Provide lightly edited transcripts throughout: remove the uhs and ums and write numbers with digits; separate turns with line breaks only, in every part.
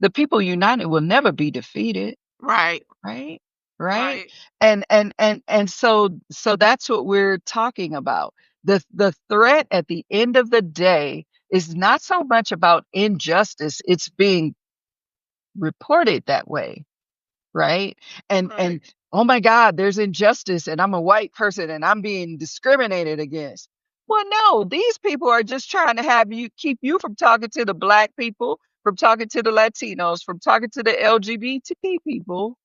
The people united will never be defeated.
Right.
Right? Right?
Right.
And so that's what we're talking about. The threat at the end of the day is not so much about injustice, it's being reported that way, right? And
Right.
and oh my God, there's injustice and I'm a white person and I'm being discriminated against. Well, no, these people are just trying to have you keep you from talking to the black people, from talking to the Latinos, from talking to the LGBT people.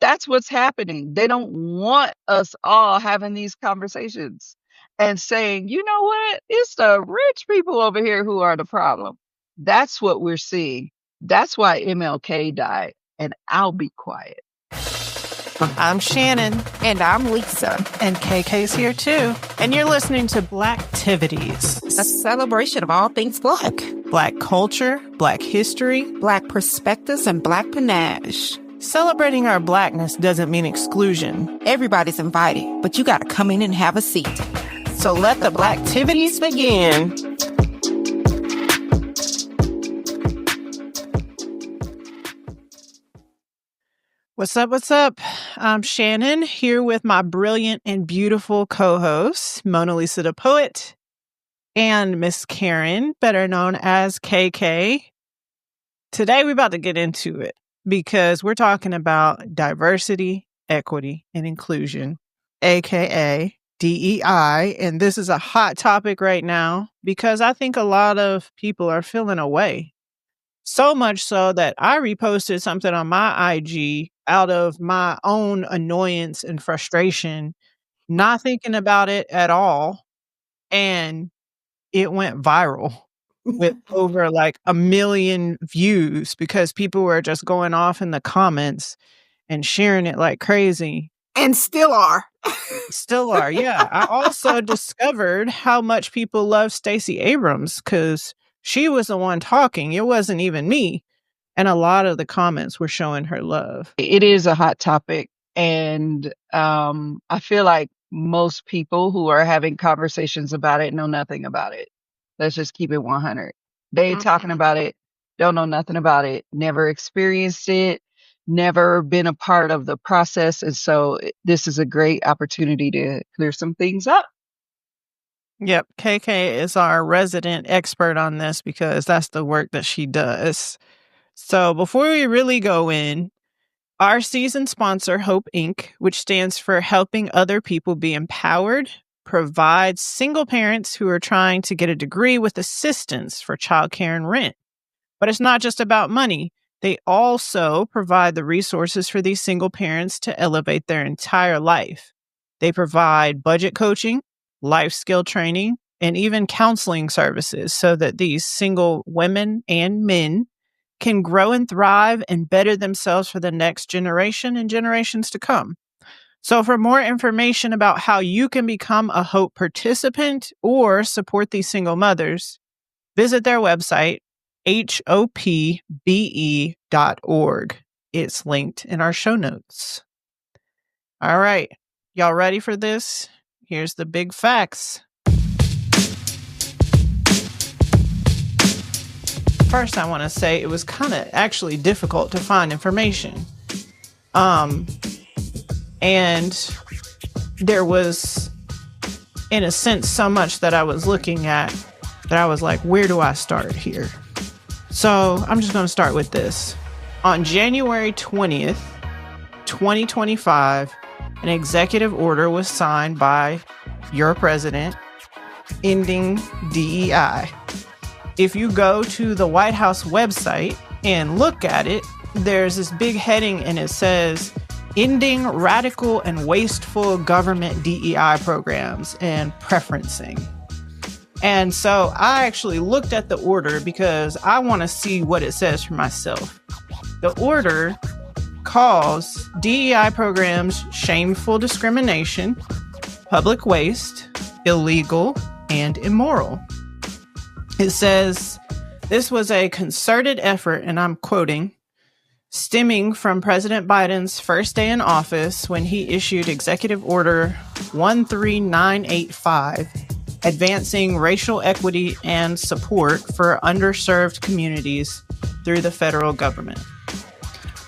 That's what's happening. They don't want us all having these conversations and saying, you know what? It's the rich people over here who are the problem. That's what we're seeing. That's why MLK died. And I'll be quiet.
I'm Shannon.
And I'm Lisa.
And KK's here too. And you're listening to Blacktivities,
A celebration of all things Black.
Black culture, Black history,
Black perspectives, and Black panache.
Celebrating our Blackness doesn't mean exclusion.
Everybody's invited, but you gotta come in and have a seat.
So let the Blacktivities begin. What's up? What's up? I'm Shannon here with my brilliant and beautiful co-hosts, Mona Lisa the Poet and Miss Karen, better known as KK. Today we're about to get into it because we're talking about diversity, equity, and inclusion, aka DEI. And this is a hot topic right now because I think a lot of people are feeling away. So much so that I reposted something on my IG out of my own annoyance and frustration, not thinking about it at all. And it went viral with over like 1 million views because people were just going off in the comments and sharing it like crazy.
And still are.
Still are, yeah. I also discovered how much people love Stacey Abrams because she was the one talking. It wasn't even me. And a lot of the comments were showing her love.
It is a hot topic. And I feel like most people who are having conversations about it know nothing about it. Let's just keep it 100. They talking about it, don't know nothing about it, never experienced it, never been a part of the process. And so this is a great opportunity to clear some things up.
Yep. KK is our resident expert on this because that's the work that she does. So before we really go in, our season sponsor, Hope Inc., which stands for Helping Other People Be Empowered, provides single parents who are trying to get a degree with assistance for childcare and rent. But it's not just about money. They also provide the resources for these single parents to elevate their entire life. They provide budget coaching, life skill training, and even counseling services so that these single women and men can grow and thrive and better themselves for the next generation and generations to come. So for more information about how you can become a Hope participant or support these single mothers, visit their website, hopbe.org. It's linked in our show notes. All right. Y'all ready for this? Here's the big facts. First, I want to say it was kind of actually difficult to find information. And there was, in a sense, so much that I was looking at that I was like, where do I start here? So I'm just going to start with this. On January 20th, 2025, an executive order was signed by your president ending DEI. If you go to the White House website and look at it, there's this big heading and it says, Ending Radical and Wasteful Government DEI Programs and Preferencing. And so I actually looked at the order because I want to see what it says for myself. The order calls DEI programs shameful discrimination, public waste, illegal, and immoral. It says, this was a concerted effort, and I'm quoting, stemming from President Biden's first day in office when he issued Executive Order 13985, advancing racial equity and support for underserved communities through the federal government.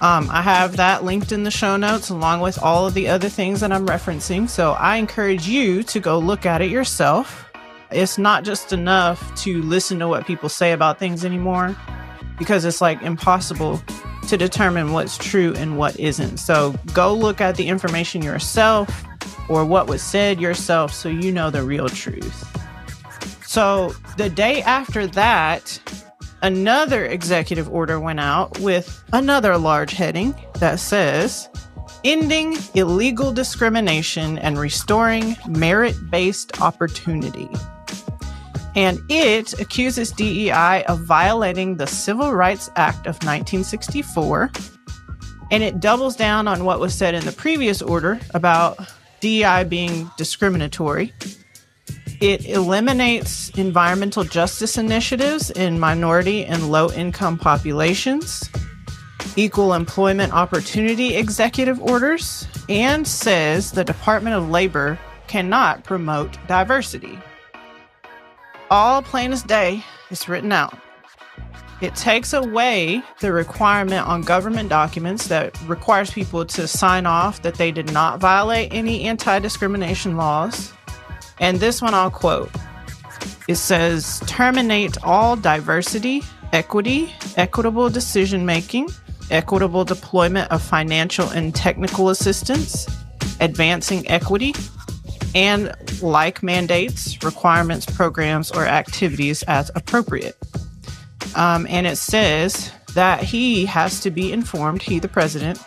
I have that linked in the show notes along with all of the other things that I'm referencing. So I encourage you to go look at it yourself. It's not just enough to listen to what people say about things anymore, because it's like impossible to determine what's true and what isn't. So go look at the information yourself or what was said yourself so you know the real truth. So the day after that, another executive order went out with another large heading that says, ending illegal discrimination and restoring merit-based opportunity. And it accuses DEI of violating the Civil Rights Act of 1964. And it doubles down on what was said in the previous order about DEI being discriminatory. It eliminates environmental justice initiatives in minority and low-income populations, equal employment opportunity executive orders, and says the Department of Labor cannot promote diversity. All plain as day, it's written out. It takes away the requirement on government documents that requires people to sign off that they did not violate any anti-discrimination laws. And this one I'll quote. It says, terminate all diversity, equity, equitable decision-making, equitable deployment of financial and technical assistance, advancing equity, and like mandates, requirements, programs, or activities as appropriate. And it says that he has to be informed, he, the president,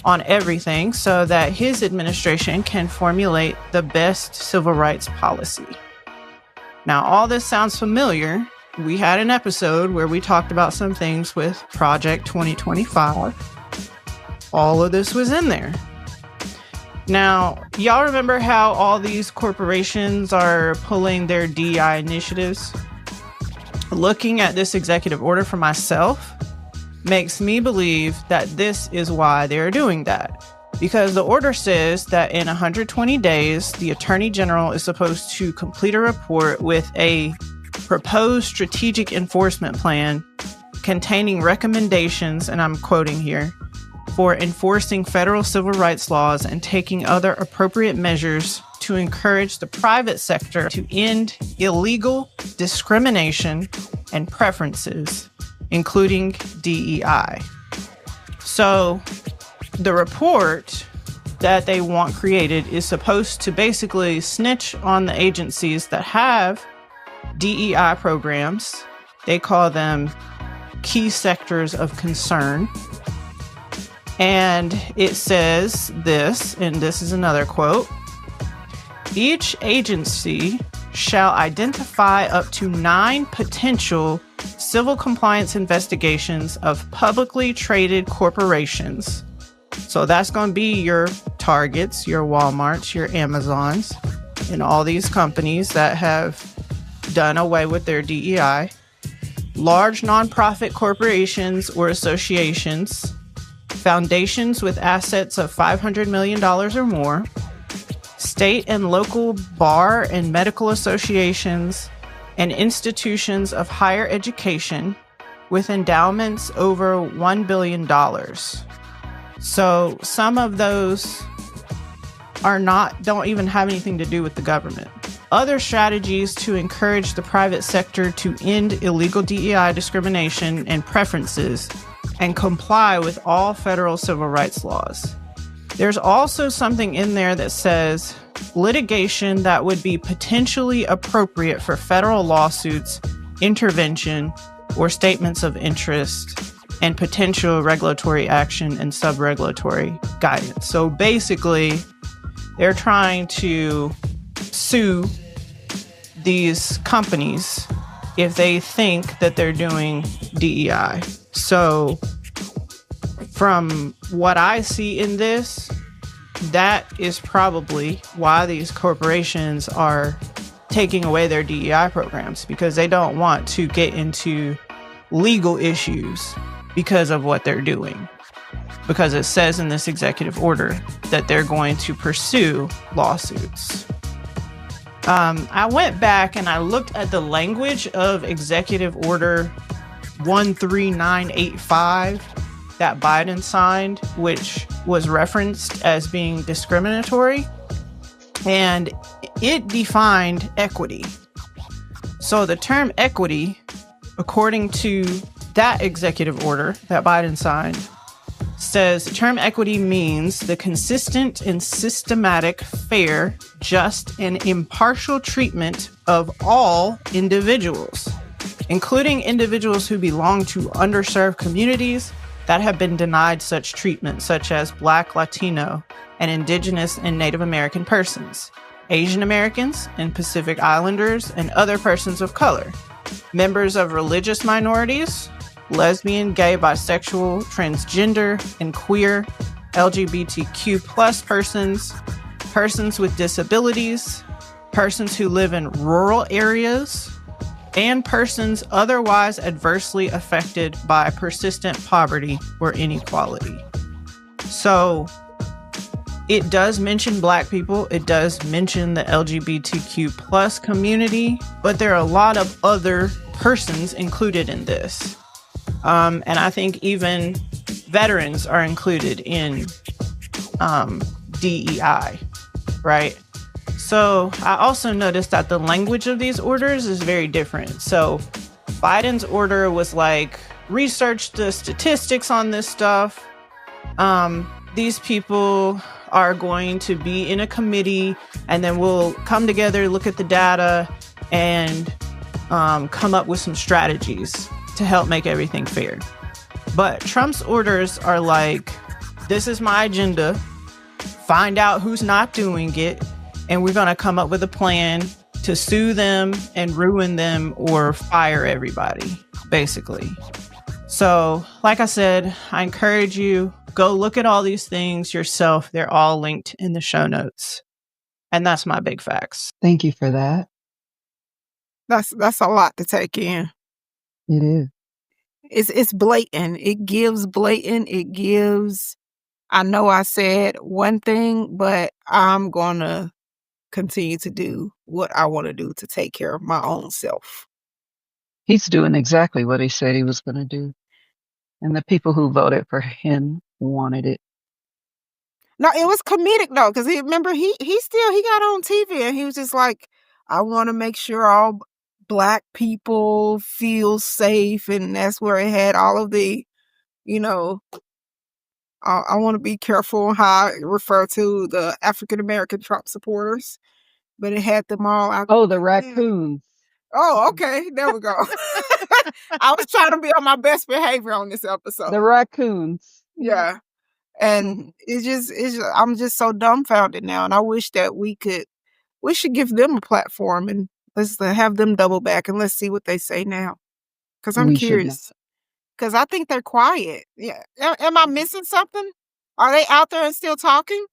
on everything so that his administration can formulate the best civil rights policy. Now, all this sounds familiar. We had an episode where we talked about some things with Project 2025. All of this was in there. Now, y'all remember how all these corporations are pulling their DEI initiatives? Looking at this executive order for myself makes me believe that this is why they're doing that. Because the order says that in 120 days, the Attorney General is supposed to complete a report with a proposed strategic enforcement plan containing recommendations, and I'm quoting here, for enforcing federal civil rights laws and taking other appropriate measures to encourage the private sector to end illegal discrimination and preferences, including DEI. So the report that they want created is supposed to basically snitch on the agencies that have DEI programs. They call them key sectors of concern. And it says this, and this is another quote, each agency shall identify up to 9 potential civil compliance investigations of publicly traded corporations. So that's going to be your Targets, your Walmarts, your Amazons, and all these companies that have done away with their DEI. Large nonprofit corporations or associations, foundations with assets of $500 million or more, state and local bar and medical associations, and institutions of higher education with endowments over $1 billion. So some of those don't even have anything to do with the government. Other strategies to encourage the private sector to end illegal DEI discrimination and preferences and comply with all federal civil rights laws. There's also something in there that says litigation that would be potentially appropriate for federal lawsuits, intervention, or statements of interest, and potential regulatory action and sub-regulatory guidance. So basically, they're trying to sue these companies if they think that they're doing DEI. So from what I see in this, that is probably why these corporations are taking away their DEI programs, because they don't want to get into legal issues because of what they're doing. Because it says in this executive order that they're going to pursue lawsuits. I went back and I looked at the language of Executive Order 13985 that Biden signed, which was referenced as being discriminatory, and it defined equity. So the term equity, according to that executive order that Biden signed, says the term equity means the consistent and systematic, fair, just, and impartial treatment of all individuals, including individuals who belong to underserved communities that have been denied such treatment, such as Black, Latino, and Indigenous and Native American persons, Asian Americans and Pacific Islanders, and other persons of color, members of religious minorities, lesbian, gay, bisexual, transgender, and queer, LGBTQ plus persons, persons with disabilities, persons who live in rural areas, and persons otherwise adversely affected by persistent poverty or inequality. So it does mention Black people. It does mention the LGBTQ plus community, but there are a lot of other persons included in this. And I think even veterans are included in DEI, right? So I also noticed that the language of these orders is very different. So Biden's order was like, research the statistics on this stuff. These people are going to be in a committee, and then we'll come together, look at the data, and come up with some strategies to help make everything fair. But Trump's orders are like, this is my agenda, find out who's not doing it, and we're going to come up with a plan to sue them and ruin them or fire everybody, basically. So, like I said, I encourage you, go look at all these things yourself. They're all linked in the show notes. And that's my big facts.
Thank you for that.
That's a lot to take in.
It is.
It's blatant. It gives blatant. It gives. I know I said one thing, but I'm gonna continue to do what I want to do to take care of my own self.
He's doing exactly what he said he was going to do. And the people who voted for him wanted it.
No, it was comedic though, because he got on TV and he was just like, I want to make sure all Black people feel safe, and that's where it had all of the, I want to be careful how I refer to the African American Trump supporters, but it had them all out.
Oh, the raccoons.
Oh, okay. There we go. I was trying to be on my best behavior on this episode.
The raccoons.
Yeah. And I'm just so dumbfounded now. And I wish that we should give them a platform and let's have them double back and let's see what they say now. Because I'm curious. Because I think they're quiet. Yeah. Am I missing something? Are they out there and still talking?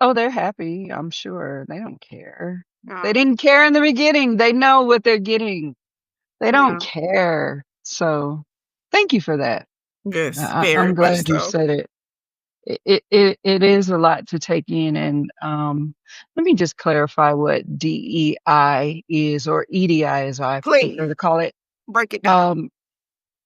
Oh, they're happy, I'm sure. They don't care. They didn't care in the beginning. They know what they're getting. They don't care. So thank you for that.
Yes,
I'm glad you said it. It is a lot to take in. And let me just clarify what DEI is, or EDI as I prefer to call it.
Break it down.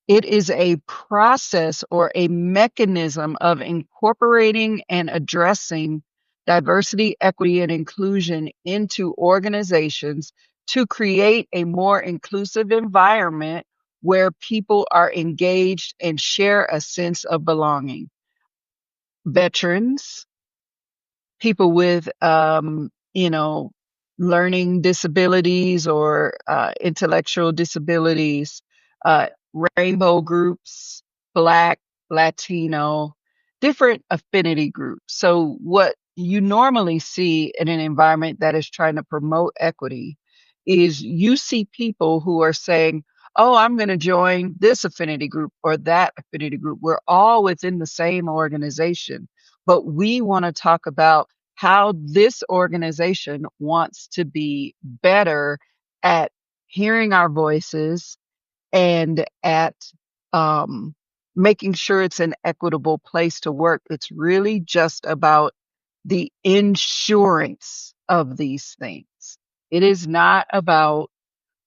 It is a process or a mechanism of incorporating and addressing diversity, equity, and inclusion into organizations to create a more inclusive environment where people are engaged and share a sense of belonging. Veterans, people with, learning disabilities or intellectual disabilities, rainbow groups, Black, Latino, different affinity groups. So what you normally see in an environment that is trying to promote equity is you see people who are saying, oh, I'm going to join this affinity group or that affinity group. We're all within the same organization, but we want to talk about how this organization wants to be better at hearing our voices and at making sure it's an equitable place to work. It's really just about the insurance of these things. It is not about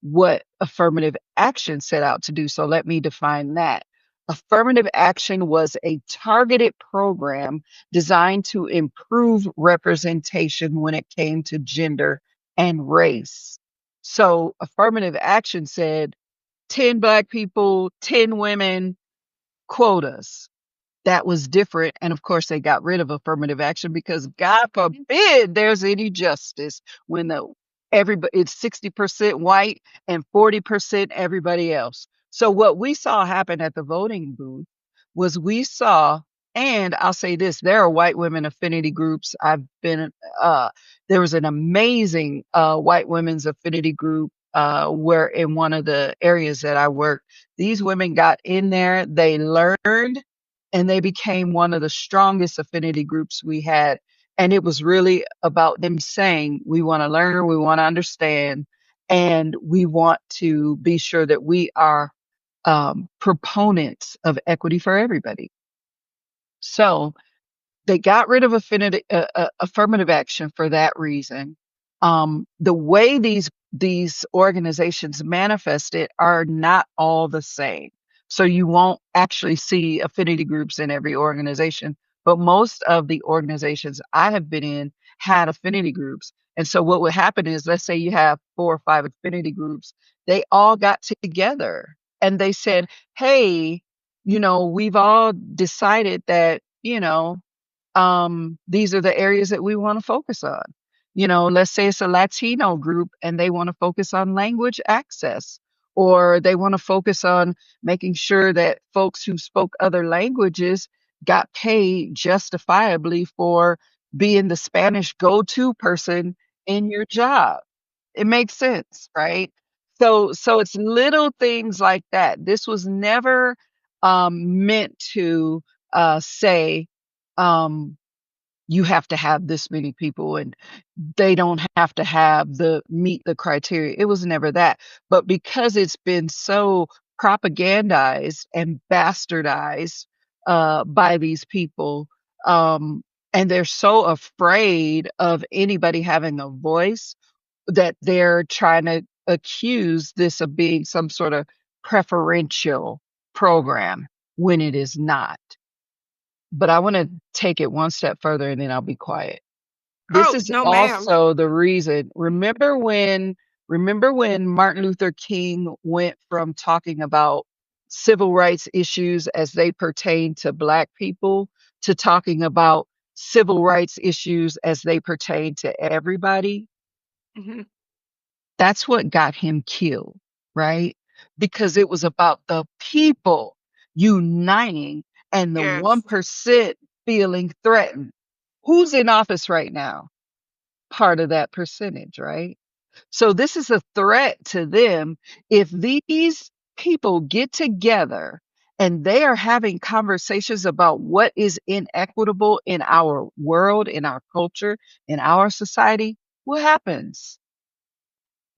what affirmative action set out to do. So let me define that. Affirmative action was a targeted program designed to improve representation when it came to gender and race. So affirmative action said 10 Black people, 10 women, quotas. That was different. And of course, they got rid of affirmative action because God forbid there's any justice when everybody it's 60% white and 40% everybody else. So what we saw happen at the voting booth was we saw, and I'll say this, there are white women affinity groups. There was an amazing white women's affinity group where in one of the areas that I worked, these women got in there, they learned, and they became one of the strongest affinity groups we had. And it was really about them saying, we want to learn, we want to understand, and we want to be sure that we are proponents of equity for everybody. So they got rid of affirmative action for that reason. The way these organizations manifest it are not all the same. So you won't actually see affinity groups in every organization, but most of the organizations I have been in had affinity groups. And so what would happen is, let's say you have 4 or 5 affinity groups, they all got together and they said, hey, we've all decided that, these are the areas that we want to focus on. Let's say it's a Latino group and they want to focus on language access, or they want to focus on making sure that folks who spoke other languages got paid justifiably for being the Spanish go-to person in your job. It makes sense, right? So it's little things like that. This was never meant to say, um, you have to have this many people and they don't have to meet the criteria. It was never that. But because it's been so propagandized and bastardized by these people, and they're so afraid of anybody having a voice, that they're trying to accuse this of being some sort of preferential program when it is not. But I want to take it one step further and then I'll be quiet. This
Oh,
is
no, ma'am.
also the reason. Remember when Martin Luther King went from talking about civil rights issues as they pertain to Black people to talking about civil rights issues as they pertain to everybody?
Mhm.
That's what got him killed, right? Because it was about the people uniting and the
Yes.
1% feeling threatened. Who's in office right now? Part of that percentage, right? So this is a threat to them. If these people get together and they are having conversations about what is inequitable in our world, in our culture, in our society, what happens?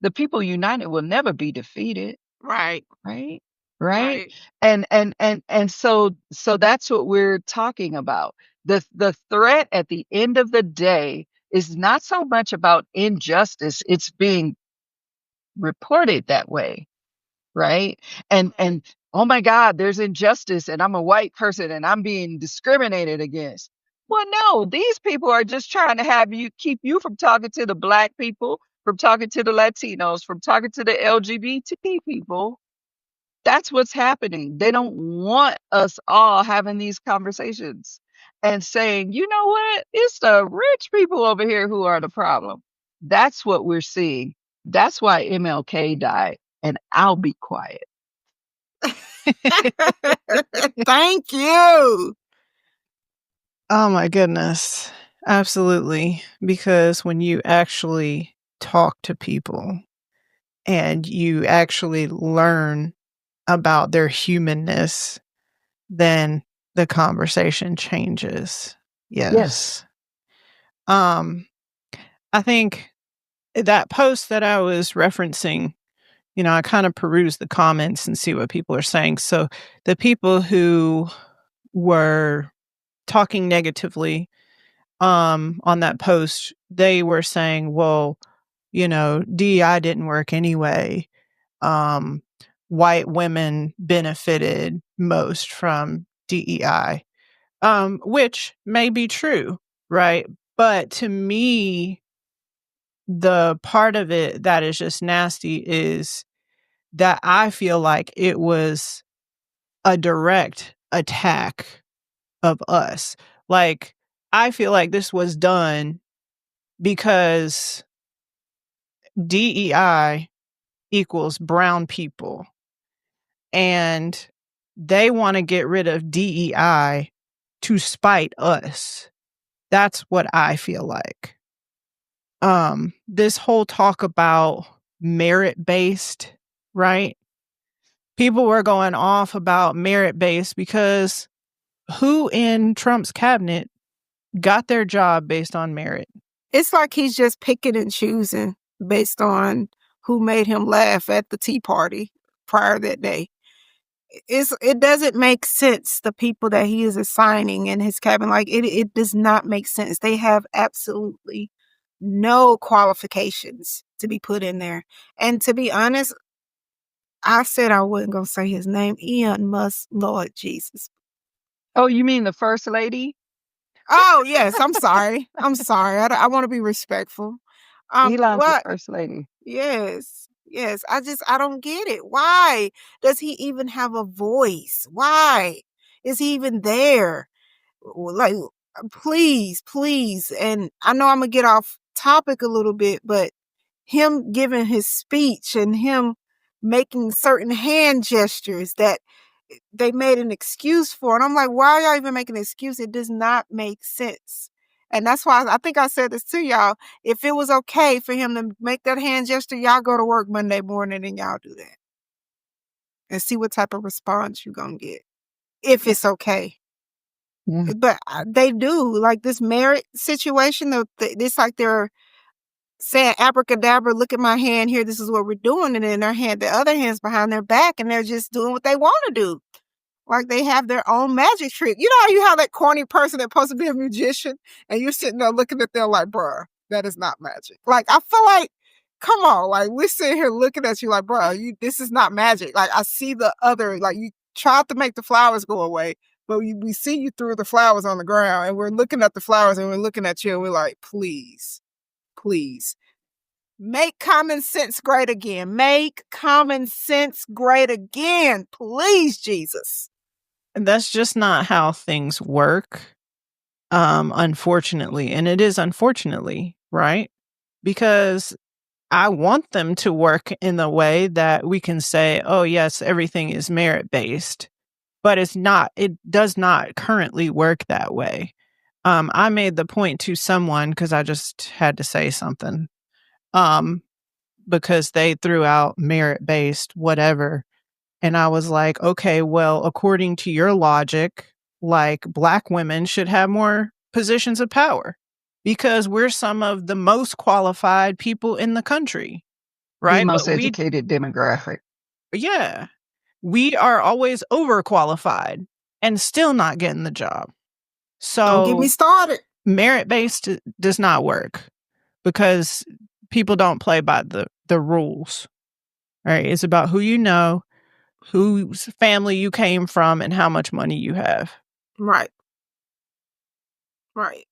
The people united will never be defeated,
Right.
right? Right?
Right.
And so that's what we're talking about. The threat at the end of the day is not so much about injustice, it's being reported that way, right? And oh my God, there's injustice and I'm a white person and I'm being discriminated against. Well, no, these people are just trying to keep you from talking to the Black people, from talking to the Latinos, from talking to the LGBT people. That's what's happening. They don't want us all having these conversations and saying, you know what? It's the rich people over here who are the problem. That's what we're seeing. That's why MLK died. And I'll be quiet.
Thank you.
Oh my goodness. Absolutely. Because when you actually talk to people and you actually learn about their humanness, then the conversation changes. Yes. I think that post that I was referencing, I kind of peruse the comments and see what people are saying. So the people who were talking negatively on that post, they were saying, well, DEI didn't work anyway. White women benefited most from DEI, which may be true, right? But to me, the part of it that is just nasty is that I feel like it was a direct attack of us. Like, I feel like this was done because DEI equals brown people, and they want to get rid of DEI to spite us. That's what I feel like. This whole talk about merit-based, right? People were going off about merit-based because who in Trump's cabinet got their job based on merit?
It's like he's just picking and choosing based on who made him laugh at the Tea Party prior that day. It doesn't make sense, the people that he is assigning in his cabinet. Like, it does not make sense. They have absolutely no qualifications to be put in there. And to be honest, I said I wasn't going to say his name. Elon Musk, Lord Jesus.
Oh, you mean the first lady?
Oh, yes. I'm sorry. I'm sorry. I want to be respectful.
Elon's the
What?
first lady.
Yes. Yes. I don't get it. Why does he even have a voice? Why is he even there? Like, please. And I know I'm going to get off topic a little bit, but him giving his speech and him making certain hand gestures that they made an excuse for. And I'm like, why are y'all even making an excuse? It does not make sense. And that's why I think I said this to y'all. If it was okay for him to make that hand gesture, y'all go to work Monday morning and y'all do that. And see what type of response you're going to get. If it's okay.
Yeah.
But they do. Like this merit situation, it's like they're saying abracadabra, look at my hand here, this is what we're doing. And then the other hand's behind their back and they're just doing what they want to do. Like they have their own magic trick. You know how you have that corny person that's supposed to be a magician and you're sitting there looking at them like, bruh, that is not magic. Like, I feel like, come on, like we're sitting here looking at you like, bruh, this is not magic. Like I see the other, like you tried to make the flowers go away, but we see you threw the flowers on the ground and we're looking at the flowers and we're looking at you and we're like, please. Make common sense great again. Make common sense great again. Please, Jesus.
And that's just not how things work, unfortunately. And it is unfortunately, right? Because I want them to work in the way that we can say, oh, yes, everything is merit-based. But it does not currently work that way. I made the point to someone because I just had to say something. Because they threw out merit-based whatever. And I was like, okay, well, according to your logic, like Black women should have more positions of power because we're some of the most qualified people in the country,
The
right?
most
But
educated demographic.
yeah, we are always overqualified and still not getting the job.
Don't get me
So
started.
merit-based does not work because people don't play by the rules, right? It's about who you know, whose family you came from, and how much money you have.
Right.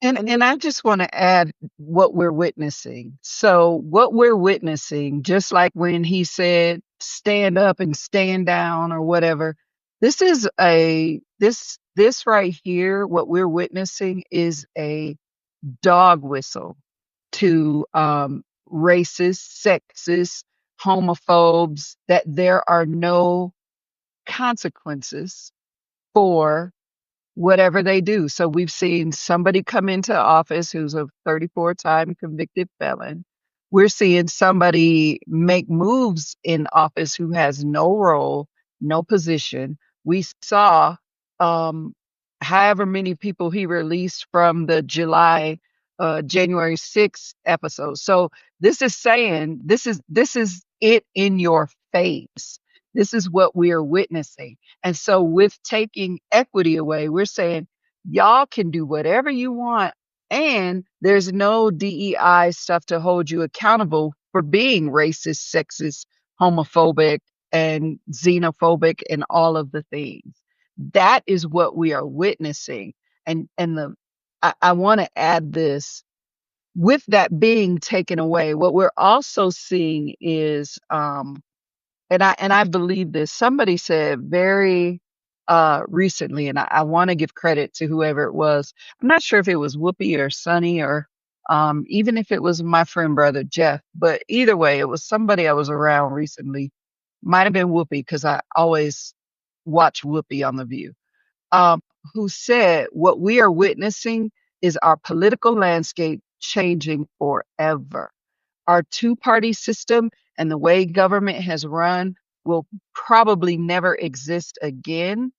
And I just want to add what we're witnessing. So what we're witnessing, just like when he said stand up and stand down or whatever, this is this right here, what we're witnessing is a dog whistle to racist, sexist, homophobes, that there are no consequences for whatever they do. So we've seen somebody come into office who's a 34-time convicted felon. We're seeing somebody make moves in office who has no role, no position. We saw however many people he released from the January 6th episode. So this is saying this is it in your face. This is what we are witnessing. And so with taking equity away, we're saying y'all can do whatever you want. And there's no DEI stuff to hold you accountable for being racist, sexist, homophobic, and xenophobic, and all of the things. That is what we are witnessing. I want to add this, with that being taken away, what we're also seeing is, and I believe this. Somebody said very recently, and I want to give credit to whoever it was. I'm not sure if it was Whoopi or Sonny, or even if it was my friend brother Jeff. But either way, it was somebody I was around recently. Might have been Whoopi, because I always watch Whoopi on The View. Um, who said what we are witnessing is our political landscape changing forever. Our two-party system and the way government has run will probably never exist again.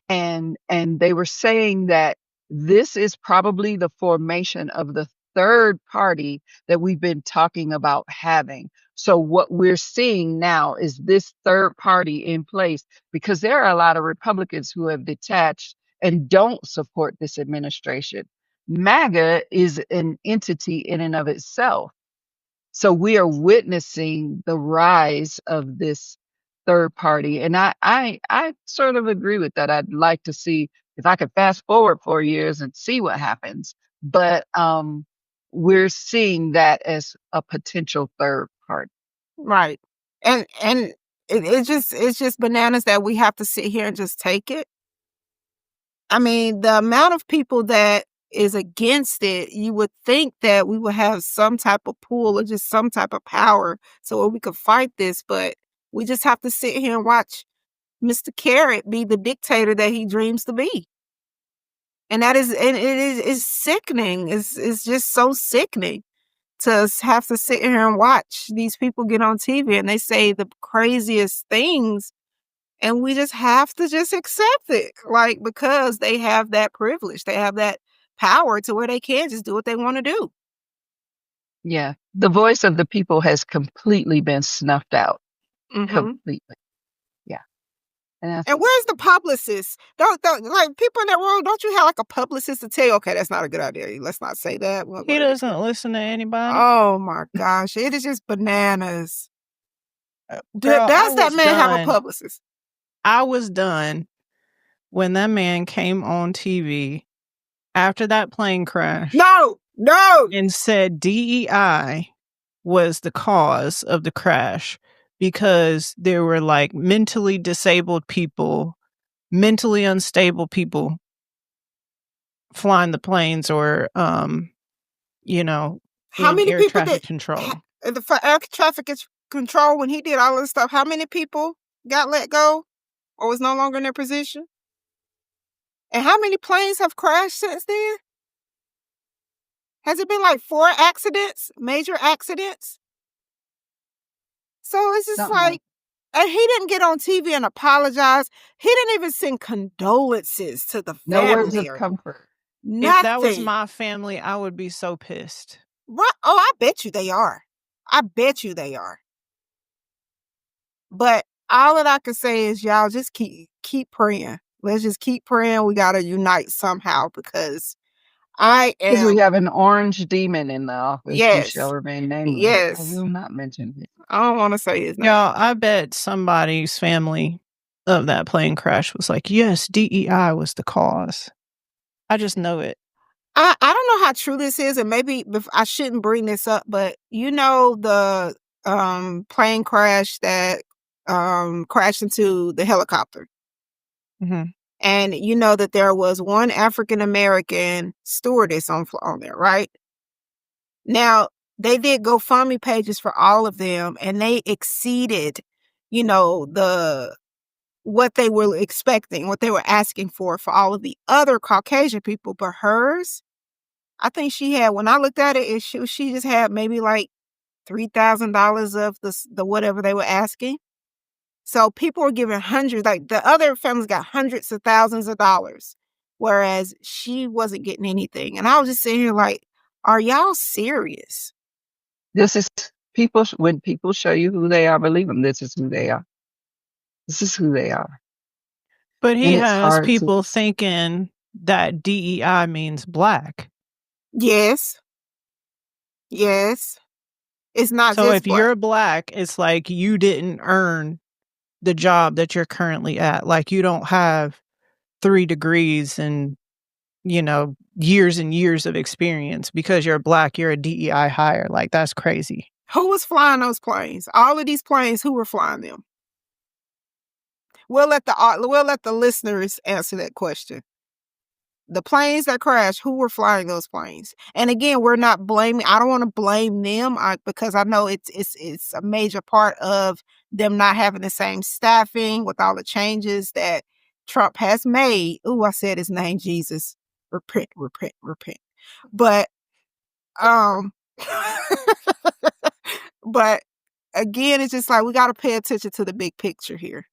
And they were saying that this is probably the formation of the third party that we've been talking about having. So what we're seeing now is this third party in place, because there are a lot of Republicans who have detached and don't support this administration. MAGA is an entity in and of itself. So we are witnessing the rise of this third party. And I sort of agree with that. I'd like to see if I could fast forward 4 years and see what happens. But we're seeing that as a potential third party.
Right. And it's just bananas that we have to sit here and just take it. I mean, the amount of people that is against it, you would think that we would have some type of pull or just some type of power so we could fight this, but we just have to sit here and watch Mr. Carrot be the dictator that he dreams to be. And it is sickening. It's just so sickening to have to sit here and watch these people get on TV and they say the craziest things. And we just have to just accept it, like, because they have that privilege. They have that power to where they can just do what they want to do.
Yeah. The voice of the people has completely been snuffed out.
Mhm.
Completely. Yeah.
And where's the publicist? Don't like people in that world, don't you have like a publicist to tell you, okay, that's not a good idea. Let's not say that.
He doesn't listen to anybody.
Oh my gosh. It is just bananas.
Girl,
Does that man have a publicist?
I was done when that man came on TV after that plane crash.
No.
And said DEI was the cause of the crash because there were like mentally disabled people, mentally unstable people flying the planes, or you know,
how many
air
people
traffic control.
For air traffic control, when he did all this stuff, how many people got let go or was no longer in their position? And how many planes have crashed since then? Has it been like 4 accidents, major accidents? So it's just
Something
like, and he didn't get on TV and apologize. He didn't even send condolences to the family.
no words of comfort.
Nothing.
If that was my family, I would be so pissed.
Right? Oh, I bet you they are. I bet you they are. But all that I can say is, y'all just keep praying. Let's just keep praying. We got to unite somehow, because
Because we have an orange demon in the office.
Yes.
Who shall remain nameless.
Yes.
I will not mention it.
I don't want to say his name.
Y'all, I bet somebody's family of that plane crash was like, yes, DEI was the cause. I just know it.
I don't know how true this is, and maybe I shouldn't bring this up, but you know the plane crash that crashed into the helicopter.
Mm-hmm.
And you know that there was one African American stewardess on there, right? Now, they did GoFundMe pages for all of them, and they exceeded, you know, what they were expecting, what they were asking for all of the other Caucasian people. But hers, I think she had, when I looked at it, she just had maybe like $3,000 of the whatever they were asking. So people were giving hundreds, like the other families got hundreds of thousands of dollars, whereas she wasn't getting anything. And I was just sitting here like, are y'all serious?
This is people, when people show you who they are, believe them. This is who they are. This is who they are.
But he has people thinking that DEI means black.
Yes. Yes. It's not
So
just
if
Black.
you're Black, it's like you didn't earn the job that you're currently at. Like you don't have 3 degrees and, years and years of experience. Because you're Black, you're a DEI hire. Like that's crazy.
Who was flying those planes? All of these planes, who were flying them? We'll let the listeners answer that question. The planes that crashed, who were flying those planes? And again, we're not blaming. I don't want to blame them because I know it's a major part of them not having the same staffing with all the changes that Trump has made. Ooh, I said his name, Jesus. Repent. But but again, it's just like we got to pay attention to the big picture here.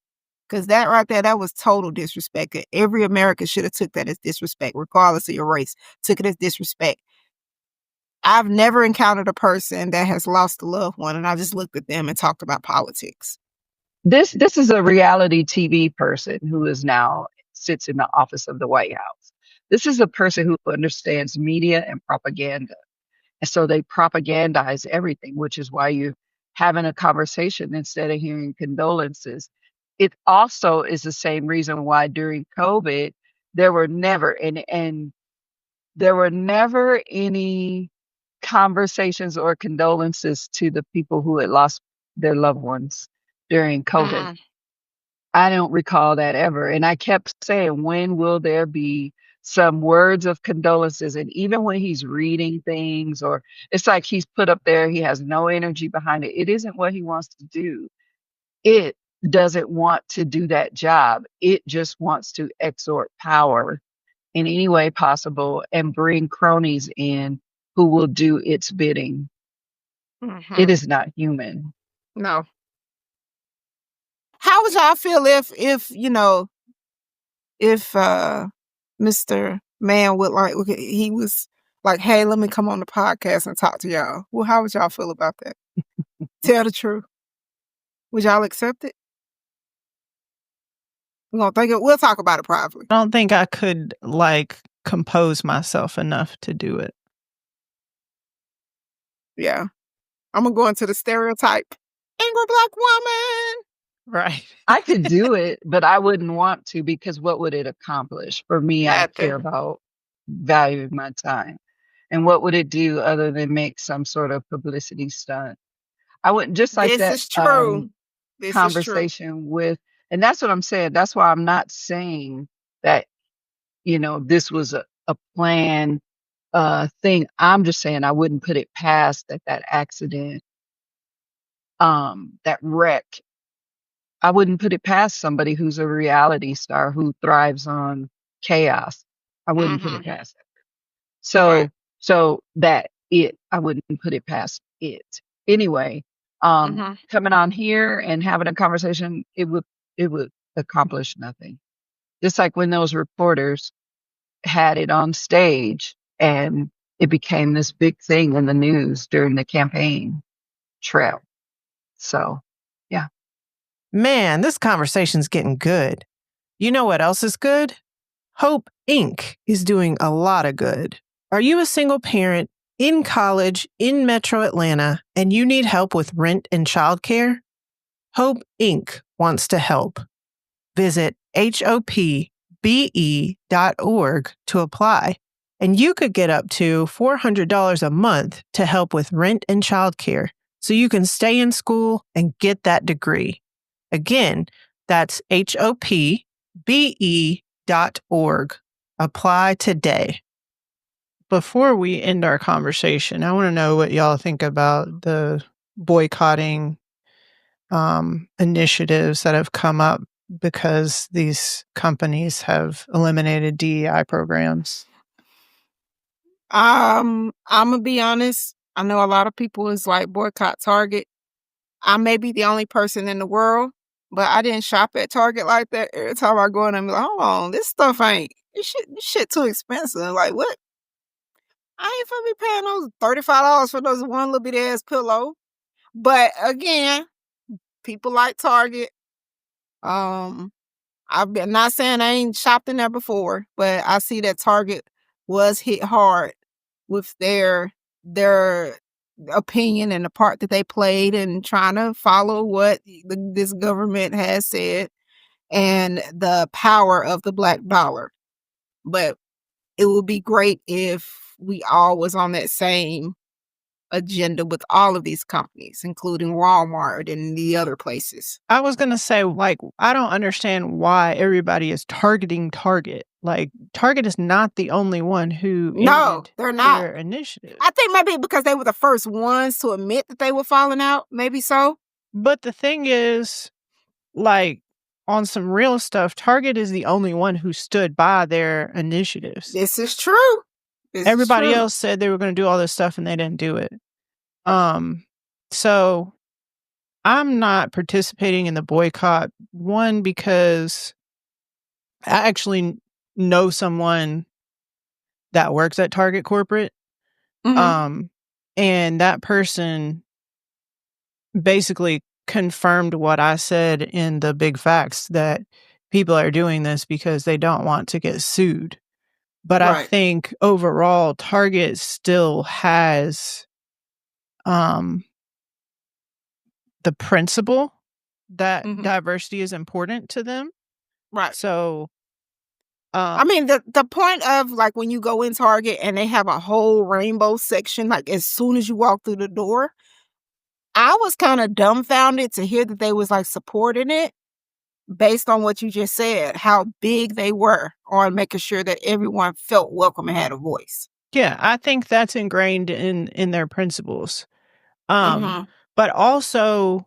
Because that right there, that was total disrespect. Every American should have took that as disrespect, regardless of your race, took it as disrespect. I've never encountered a person that has lost a loved one, and I just looked at them and talked about politics.
This is a reality TV person who is now sits in the office of the White House. This is a person who understands media and propaganda. And so they propagandize everything, which is why you're having a conversation instead of hearing condolences. It also is the same reason why during COVID there were never there were never any conversations or condolences to the people who had lost their loved ones during COVID. I don't recall that ever. And I kept saying, when will there be some words of condolences? And even when he's reading things, or it's like he's put up there, he has no energy behind it. It isn't what he wants to do. It doesn't want to do that job. It just wants to exert power in any way possible and bring cronies in who will do its bidding. It is not human.
No. How would y'all feel if Mr. Man would he was like, hey, let me come on the podcast and talk to y'all? Well, how would y'all feel about that? Tell the truth. Would y'all accept it? We'll talk about it privately.
I don't think I could compose myself enough to do it.
Yeah. I'm going to go into the stereotype. Angry Black woman.
Right.
I could do it, but I wouldn't want to, because what would it accomplish? For me, I care about valuing my time. And what would it do other than make some sort of publicity stunt? I wouldn't, just like
this
that
is true. This
conversation
is true.
with, and that's what I'm saying. That's why I'm not saying that, this was a planned thing. I'm just saying I wouldn't put it past that accident, that wreck. I wouldn't put it past somebody who's a reality star who thrives on chaos. I wouldn't put it past that. So I wouldn't put it past it. Anyway, coming on here and having a conversation, it would accomplish nothing. Just like when those reporters had it on stage and it became this big thing in the news during the campaign trail. So, yeah.
Man, this conversation's getting good. You know what else is good? Hope Inc. is doing a lot of good. Are you a single parent in college in Metro Atlanta and you need help with rent and childcare? Hope Inc. wants to help. Visit hopbe.org to apply, and you could get up to $400 a month to help with rent and childcare so you can stay in school and get that degree. Again, that's hopbe.org. Apply today. Before we end our conversation, I want to know what y'all think about the boycotting initiatives that have come up because these companies have eliminated DEI programs.
I'm gonna be honest. I know a lot of people is like boycott Target. I may be the only person in the world, but I didn't shop at Target like that. Every time I go in, I'm like, hold on, this stuff ain't this shit too expensive. Like what? I ain't finna be paying those $35 for those one little bit ass pillow. But again, people like Target. I've been not saying I ain't shopped in there before, but I see that Target was hit hard with their opinion and the part that they played in trying to follow what this government has said and the power of the black dollar. But it would be great if we all was on that same agenda with all of these companies, including Walmart and the other places.
I was going to say, like, I don't understand why everybody is targeting Target. Like, Target is not the only one who ended
they're not.
their initiative.
I think maybe because they were the first ones to admit that they were falling out. Maybe so.
But the thing is, like, on some real stuff, Target is the only one who stood by their initiatives.
This is true.
Everybody else said they were going to do all this stuff and they didn't do it. So I'm not participating in the boycott. One, because I actually know someone that works at Target corporate.
Mhm.
And that person basically confirmed what I said in the big facts, that people are doing this because they don't want to get sued. But I
Right.
think overall, Target still has the principle that
Mhm.
diversity is important to them.
Right.
So,
I mean, the point of, like, when you go in Target and they have a whole rainbow section, like, as soon as you walk through the door, I was kind of dumbfounded to hear that they was, like, supporting it based on what you just said, how big they were on making sure that everyone felt welcome and had a voice.
yeah, I think that's ingrained in their principles.
Mhm.
But also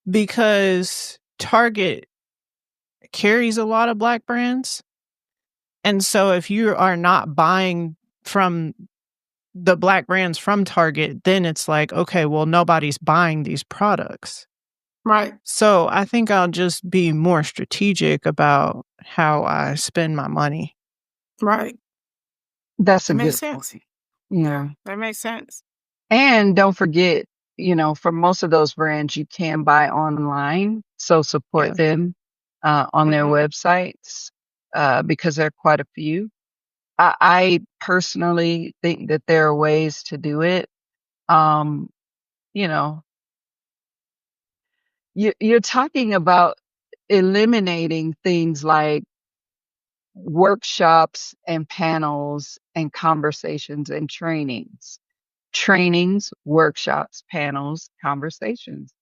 because Target carries a lot of Black brands. And so if you are not buying from the Black brands from Target, then it's like, okay, well, nobody's buying these products.
Right.
So I think I'll just be more strategic about how I spend my money.
Right.
That's
That
a
makes
good point.
sense.
Yeah.
That makes sense.
And don't forget, for most of those brands, you can buy online. So support
Yeah.
them on their
Mhm.
websites because there are quite a few. I personally think that there are ways to do it. Um, you know, you're talking about eliminating things like workshops and panels and conversations and trainings, workshops, panels, conversations.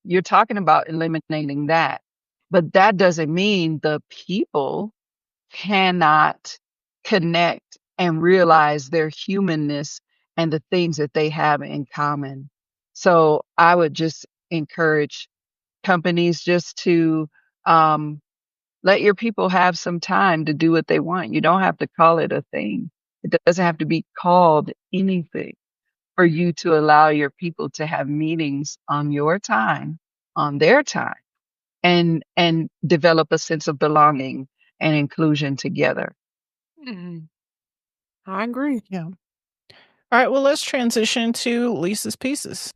You're talking about eliminating that, but that doesn't mean the people cannot connect and realize their humanness and the things that they have in common. So I would just encourage companies just to um, let your people have some time to do what they want. You don't have to call it a thing. It doesn't have to be called anything for you to allow your people to have meetings on your time, on their time, and develop a sense of belonging and inclusion together.
Mhm. I agree.
Yeah. All right. Well, let's transition to Lisa's pieces.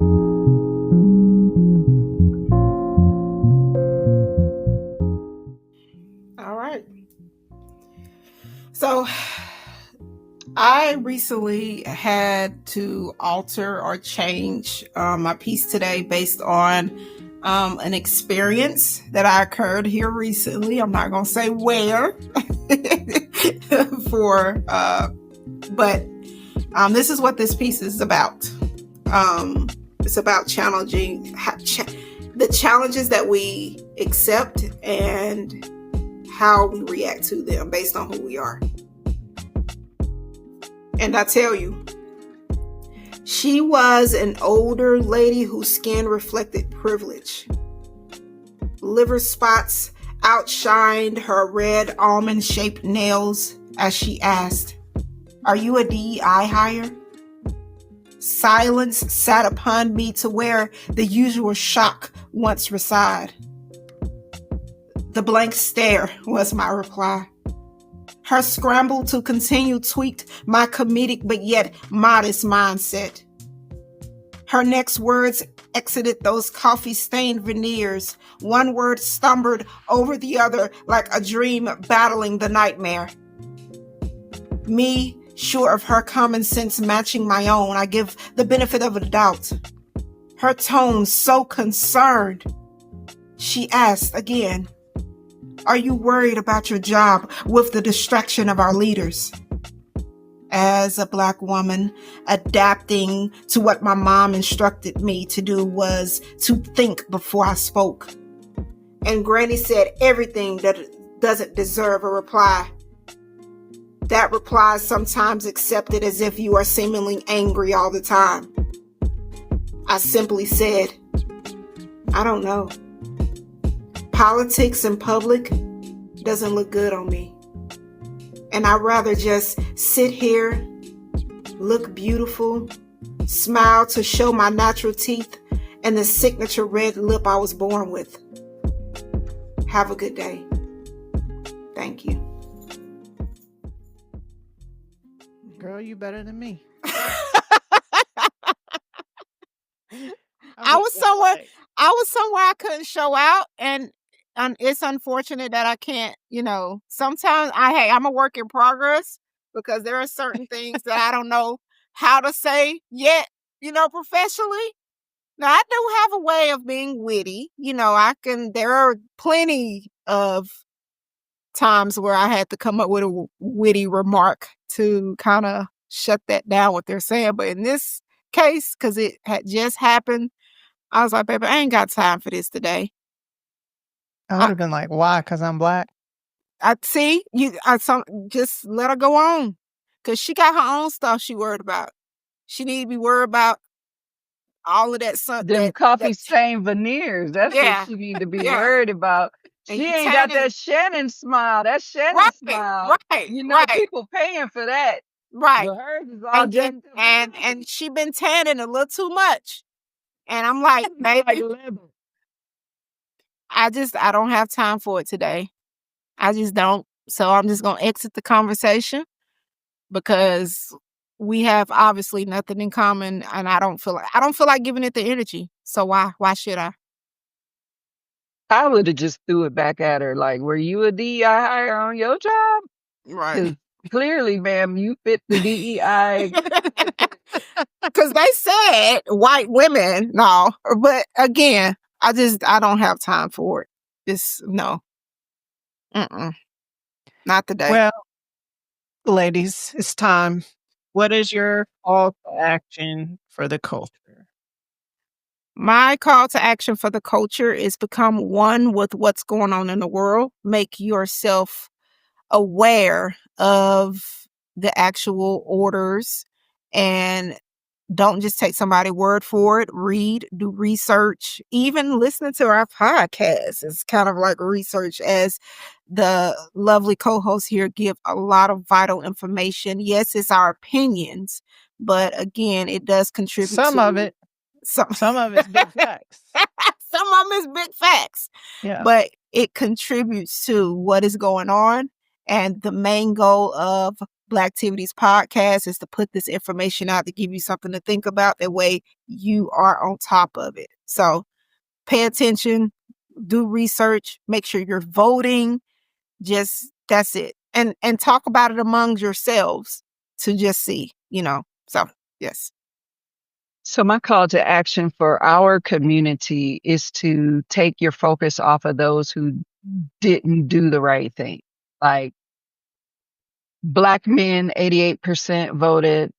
All right. So I recently had to alter or change my piece today based on an experience that I occurred here recently. I'm not going to say where but this is what this piece is about. It's about challenging the challenges that we accept and how we react to them based on who we are. And I tell you, she was an older lady whose skin reflected privilege. Liver spots outshined her red almond-shaped nails as she asked, "Are you a DEI hire?" Silence sat upon me to where the usual shock once reside. The blank stare was my reply. Her scramble to continue tweaked my comedic but yet modest mindset. Her next words exited those coffee-stained veneers. One word stumbled over the other like a dream battling the nightmare. Me Sure of her common sense matching my own, I give the benefit of the doubt. Her tone so concerned. She asked again, "Are you worried about your job with the distraction of our leaders?" As a Black woman, adapting to what my mom instructed me to do was to think before I spoke. And Granny said everything that doesn't deserve a reply. That reply is sometimes accepted as if you are seemingly angry all the time. I simply said, "I don't know. Politics in public doesn't look good on me. And I'd rather just sit here, look beautiful, smile to show my natural teeth and the signature red lip I was born with. Have a good day. Thank you."
Girl, you better than me.
I was somewhere I couldn't show out, and it's unfortunate that I can't, sometimes I'm a work in progress because there are certain things that I don't know how to say yet, professionally. Now I do have a way of being witty. There are plenty of times where I had to come up with a witty remark to kind of shut that down what they're saying. But in this case, because it had just happened, I was like, "Baby, I ain't got time for this today."
I would have been like, why? Because I'm Black?
Just let her go on. Because she got her own stuff she worried about. She need to be worried about all of that stuff.
Them coffee stain veneers. That's what she need to be worried about. She ain't got that Shannon smile. That Shannon smile.
Right.
People paying for that.
Right.
But hers is all
and she been tanning a little too much. And I'm like, baby, I don't have time for it today. I just don't. So I'm just going to exit the conversation because we have obviously nothing in common, and I don't feel like giving it the energy. So why should I?
I would have just threw it back at her. Like, were you a DEI hire on your job?
Right.
Clearly, ma'am, you fit the DEI.
Because they said white women, no. But again, I don't have time for it. Just no. Not today.
Well, ladies, it's time. What is your call to action for the culture?
My call to action for the culture is become one with what's going on in the world. Make yourself aware of the actual orders and don't just take somebody's word for it. Read, do research. Even listening to our podcast is kind of like research, as the lovely co-hosts here give a lot of vital information. Yes, it's our opinions, but again, it does contribute
Some of it. Some of it's big facts.
Some of them is big facts.
Yeah.
But it contributes to what is going on. And the main goal of Blacktivity's podcast is to put this information out to give you something to think about. That way you are on top of it. So pay attention, do research, make sure you're voting. That's it. And talk about it among yourselves to just see, So, yes.
So my call to action for our community is to take your focus off of those who didn't do the right thing. Like, Black men, 88% voted.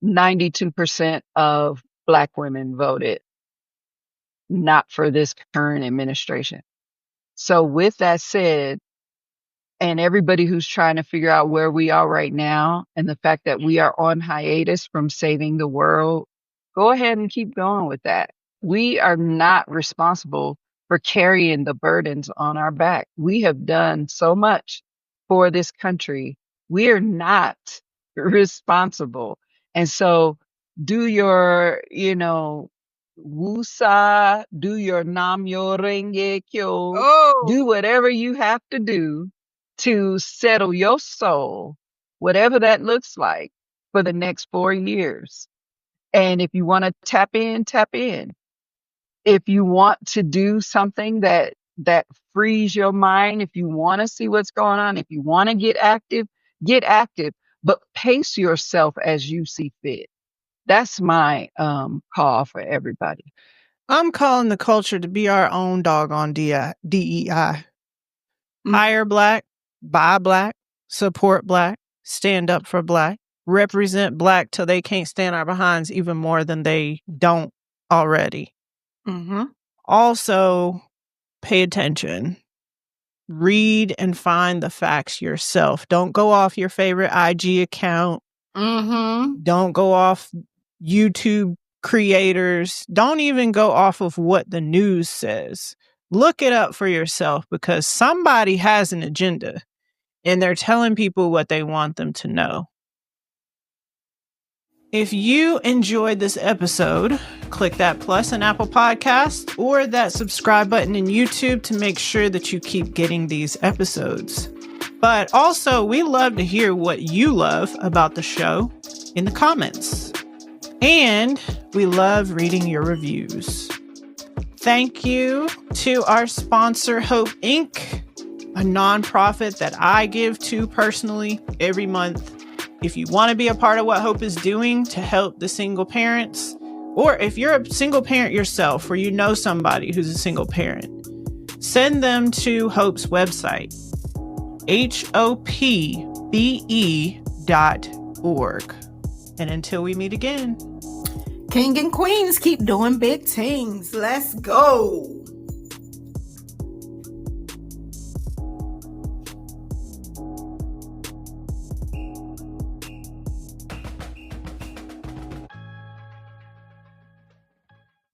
92% of Black women voted not for this current administration. So with that said, and everybody who's trying to figure out where we are right now and the fact that we are on hiatus from saving the world, go ahead and keep going with that. We are not responsible for carrying the burdens on our back. We have done so much for this country. We are not responsible. And so do your, wusa, do your namyo renge kyo, do whatever you have to do to settle your soul, whatever that looks like, for the next 4 years. And if you want to tap in, tap in. If you want to do something that frees your mind, if you want to see what's going on, if you want to get active, but pace yourself as you see fit. That's my call for everybody.
I'm calling the culture to be our own dog on DEI. Hire Black, buy Black, support Black, stand up for Black, represent Black till they can't stand our behinds even more than they don't already. Also, pay attention. Read and find the facts yourself. Don't go off your favorite IG account. Don't go off YouTube creators. Don't even go off of what the news says. Look it up for yourself, because somebody has an agenda and they're telling people what they want them to know. If you enjoyed this episode, click that plus in Apple Podcasts or that subscribe button in YouTube to make sure that you keep getting these episodes. But also, we love to hear what you love about the show in the comments. And we love reading your reviews. Thank you to our sponsor, Hope Inc., a nonprofit that I give to personally every month. If you want to be a part of what Hope is doing to help the single parents, or if you're a single parent yourself or you know somebody who's a single parent, send them to Hope's website, HOPBE.org. And until we meet again,
King and queens, keep doing big things. Let's go.